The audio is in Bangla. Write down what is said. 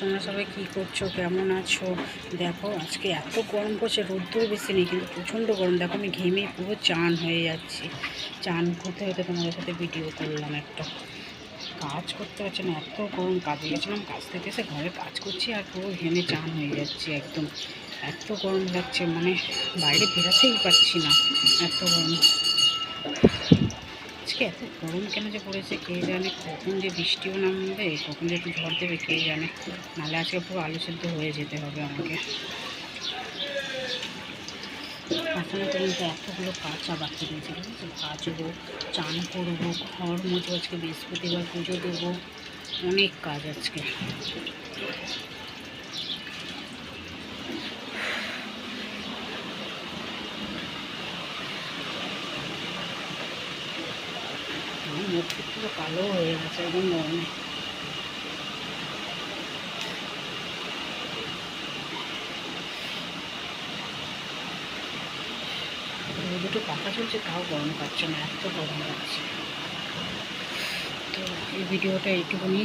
তোমরা সবাই কী করছো, কেমন আছো? দেখো আজকে এত গরম পড়ছে, রোদ্দুর বেশি নেই কিন্তু প্রচণ্ড গরম। দেখো আমি ঘেমে পুরো চান হয়ে যাচ্ছি। চান হতে হতে তোমাদের সাথে ভিডিও করলাম একটা। কাজ করতে পারছি না, এত গরম। কাজে গেছিলাম, কাজ থেকে এসে ঘরে কাজ করছি আর পুরো ঘেমে চান হয়ে যাচ্ছি একদম। এত গরম লাগছে, মানে বাইরে বেরোতেই পারছি না, এত গরম। আজকে এত গরম কেন যে পড়েছে কে জানে, কখন যে বৃষ্টিও নামবে, কখন যে একটু ঝড় দেবে কে জানে। নাহলে আজকে পুরো আলু সেদ্ধ হয়ে যেতে হবে আমাকে। এখনও পর্যন্ত এতগুলো কাঁচা বাকি রয়েছে, ঠিক আছে? কাচবো, চান করবো, ঘর মুছবো, আজকে বৃহস্পতিবার পুজো দেবো, অনেক কাজ আজকে। আমার মুখ পুরো কালো হয়ে গেছে একদম গরমে। দুটো পাখা চলছে তাও গরম পাচ্ছে না, এত গরম লাগছে। তো এই ভিডিওটা এইটুকুনি।